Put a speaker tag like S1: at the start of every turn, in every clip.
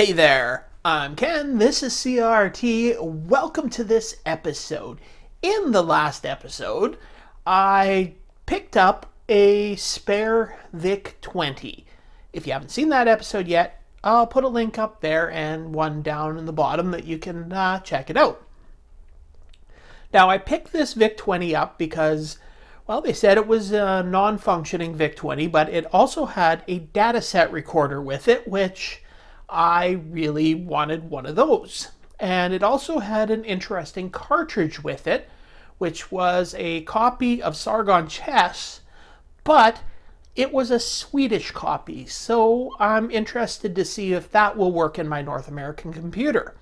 S1: Hey there, I'm Ken, this is CRT. Welcome to this episode. In the last episode, I picked up a spare VIC-20. If you haven't seen that episode yet, I'll put a link up there and one down in the bottom that you can check it out. Now, I picked this VIC-20 up because, well, they said it was a non-functioning VIC-20, but it also had a Datasette recorder with it, which I really wanted one of those. And it also had an interesting cartridge with it, which was a copy of Sargon chess, but it was a Swedish copy, so I'm interested to see if that will work in my North American computer.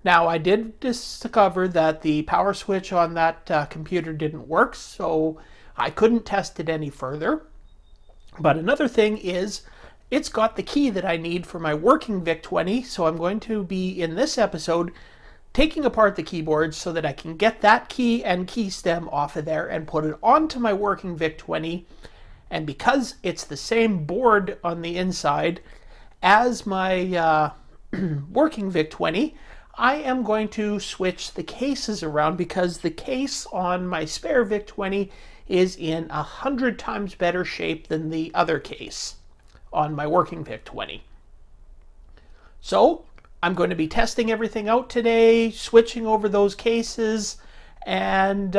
S1: Now, I did discover that the power switch on that computer didn't work, so I couldn't test it any further. But another thing is, it's got the key that I need for my working VIC-20, so I'm going to be, in this episode, taking apart the keyboard so that I can get that key and key stem off of there and put it onto my working VIC-20. And because it's the same board on the inside as my working VIC-20, I am going to switch the cases around because the case on my spare VIC-20 is in 100 times better shape than the other case on my working VIC-20. So I'm going to be testing everything out today, switching over those cases, and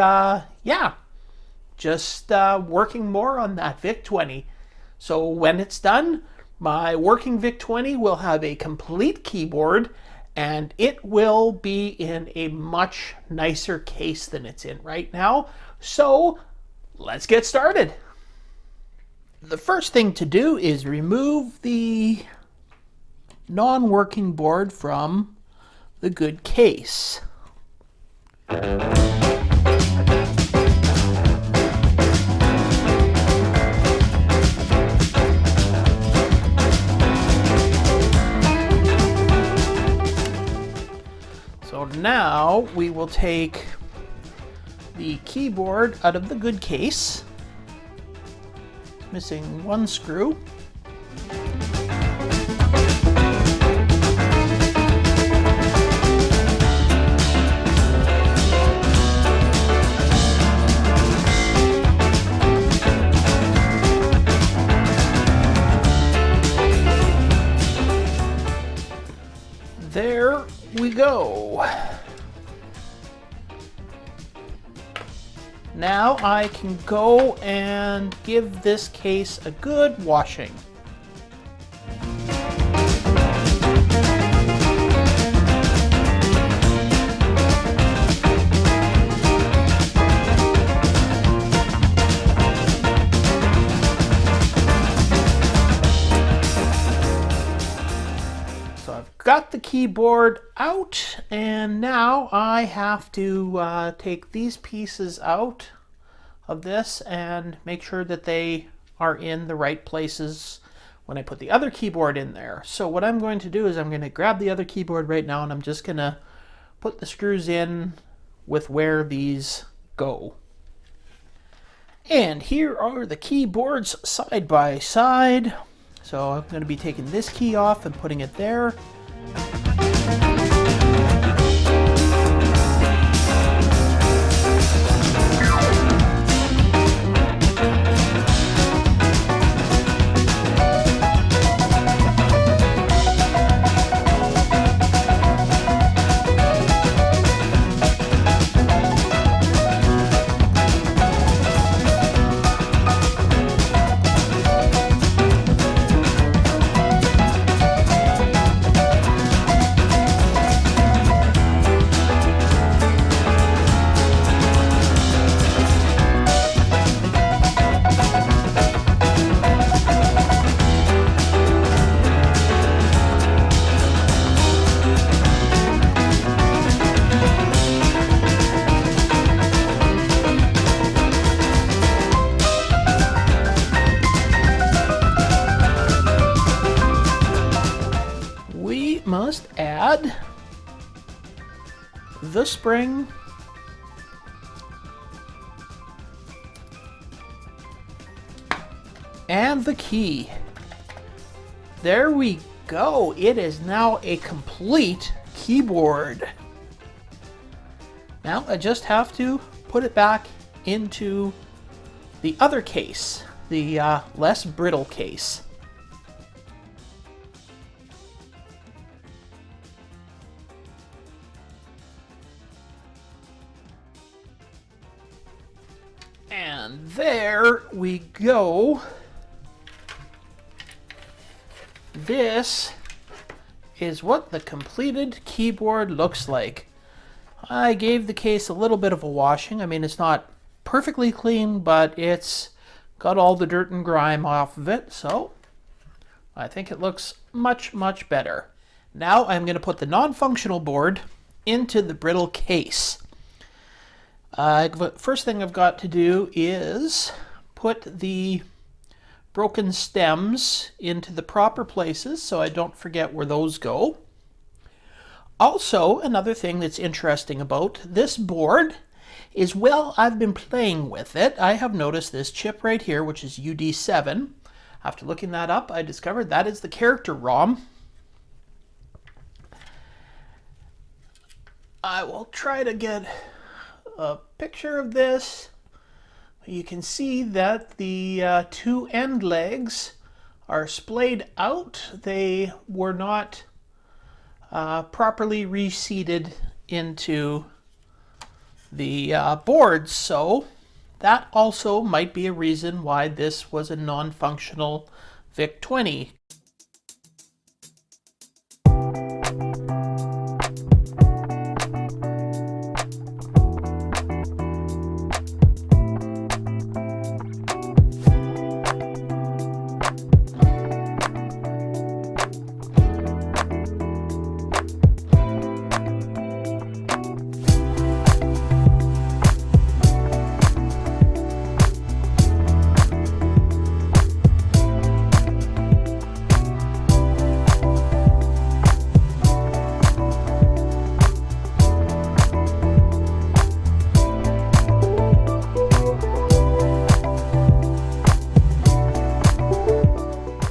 S1: just working more on that VIC-20. So when it's done, my working VIC-20 will have a complete keyboard, and it will be in a much nicer case than it's in right now. So let's get started. The first thing to do is remove the non-working board from the good case. So now we will take the keyboard out of the good case. Missing one screw. There we go. Now I can go and give this case a good washing. So I've got the keyboard out, and now I have to take these pieces out of this and make sure that they are in the right places when I put the other keyboard in there. So what I'm going to do is I'm going to grab the other keyboard right now, and I'm just going to put the screws in with where these go. And here are the keyboards side by side. So I'm going to be taking this key off and putting it there. Must add the spring and the key. There we go. It is now a complete keyboard. Now I just have to put it back into the other case, the less brittle case. And there we go. This is what the completed keyboard looks like. I gave the case a little bit of a washing. I mean, it's not perfectly clean, but it's got all the dirt and grime off of it, so I think it looks much, much better. Now I'm going to put the non-functional board into the brittle case. First thing I've got to do is put the broken stems into the proper places so I don't forget where those go. Also, another thing that's interesting about this board is, well, I've been playing with it. I have noticed this chip right here, which is UD7. After looking that up, I discovered that is the character ROM. I will try to get a picture of this. You can see that the two end legs are splayed out. They were not properly reseated into the boards, so that also might be a reason why this was a non-functional VIC-20.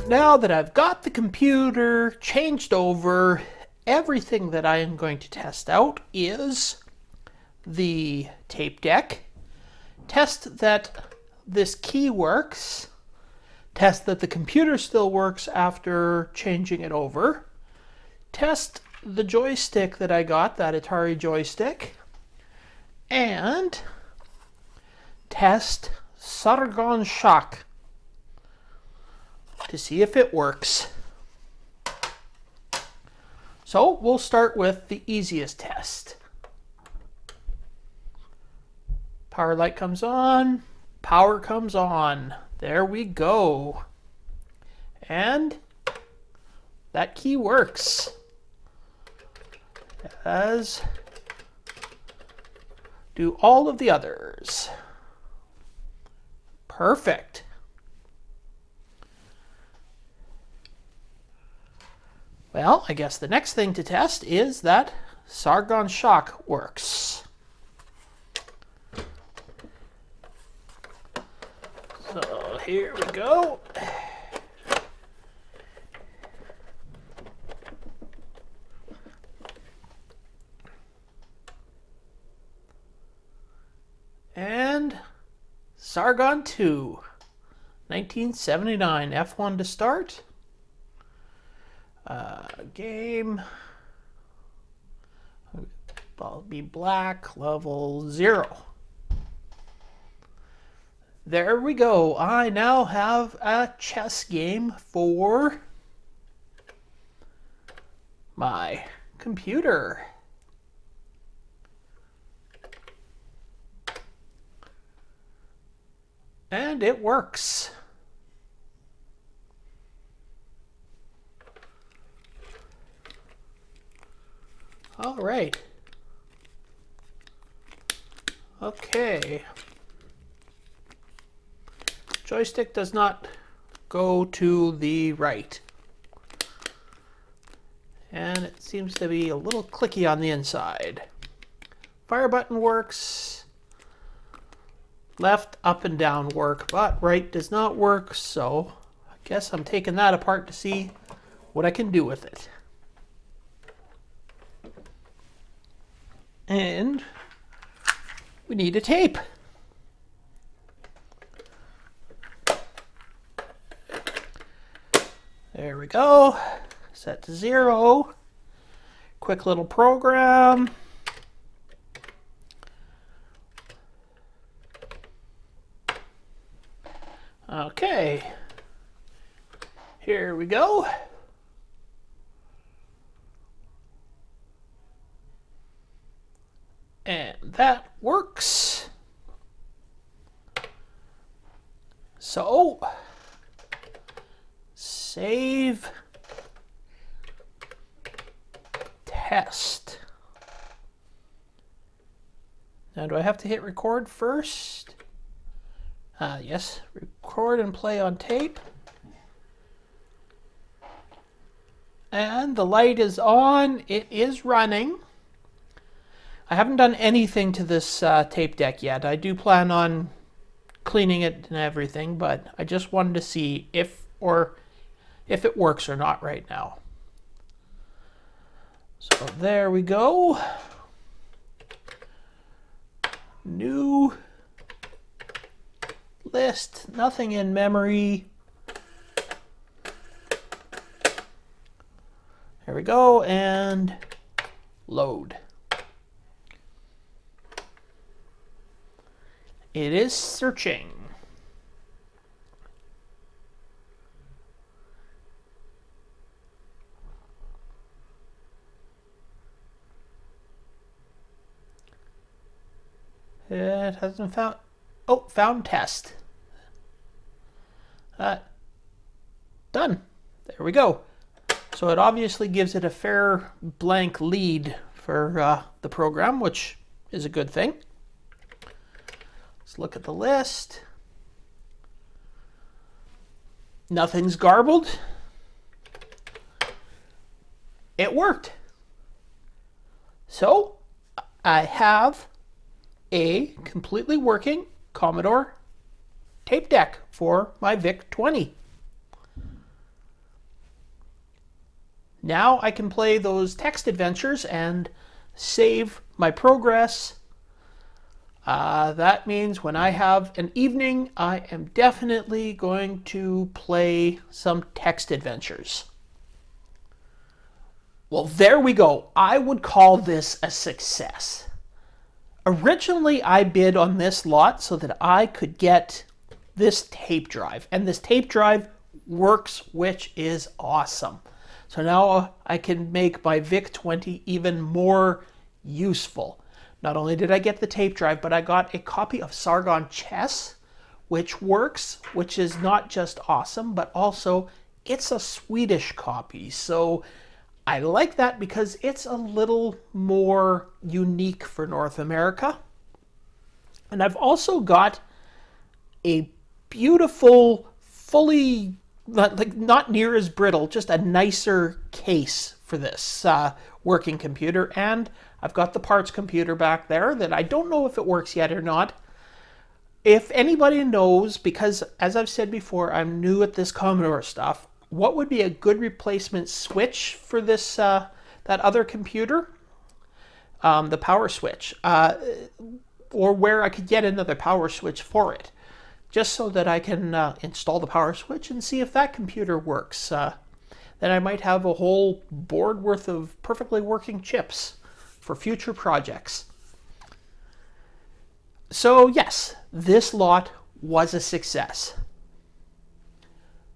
S1: Now that I've got the computer changed over, everything that I am going to test out is the tape deck, test that this key works, test that the computer still works after changing it over, test the joystick that I got, that Atari joystick, and test Sargon shock to see if it works. So we'll start with the easiest test. Power light comes on, power comes on. There we go. And that key works, as do all of the others. Perfect. Well, I guess the next thing to test is that Sargon shock works. So here we go. And Sargon 2, 1979, F1 to start. Game, I'll be black, level 0. There we go. I now have a chess game for my computer. And it works. All right. Okay. Joystick does not go to the right. And it seems to be a little clicky on the inside. Fire button works. Left, up, and down work, but right does not work, so I guess I'm taking that apart to see what I can do with it. And we need a tape. There we go. Set to 0. Quick little program. Okay. Here we go. And that works. So, save, test. Now, do I have to hit record first? Yes, record and play on tape. And the light is on. It is running. I haven't done anything to this tape deck yet. I do plan on cleaning it and everything, but I just wanted to see if it works or not right now. So there we go. New list, nothing in memory. There we go, and load. It is searching. It hasn't found. Oh, found test. Done. There we go. So it obviously gives it a fair blank lead for the program, which is a good thing. Let's look at the list. Nothing's garbled. It worked. So I have a completely working Commodore tape deck for my VIC-20. Now I can play those text adventures and save my progress. That means when I have an evening, I am definitely going to play some text adventures. Well, there we go. I would call this a success. Originally, I bid on this lot so that I could get this tape drive. And this tape drive works, which is awesome. So now I can make my VIC-20 even more useful. Not only did I get the tape drive, but I got a copy of Sargon chess, which works, which is not just awesome, but also it's a Swedish copy. So I like that because it's a little more unique for North America. And I've also got a beautiful, fully, not near as brittle, just a nicer case for this working computer. And I've got the parts computer back there that I don't know if it works yet or not. If anybody knows, because as I've said before, I'm new at this Commodore stuff, what would be a good replacement switch for this that other computer? The power switch. Or where I could get another power switch for it. Just so that I can install the power switch and see if that computer works. Then I might have a whole board worth of perfectly working chips for future projects. So yes, this lot was a success.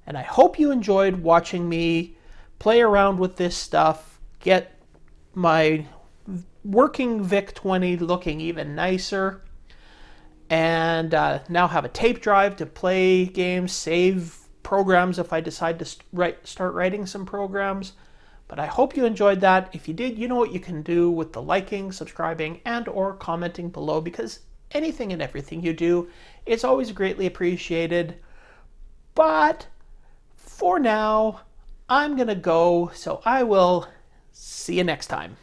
S1: And I hope you enjoyed watching me play around with this stuff, get my working VIC-20 looking even nicer, and now have a tape drive to play games, save programs if I decide to start writing some programs. But I hope you enjoyed that. If you did, you know what you can do with the liking, subscribing, and or commenting below, because anything and everything you do is always greatly appreciated. But for now, I'm going to go, so I will see you next time.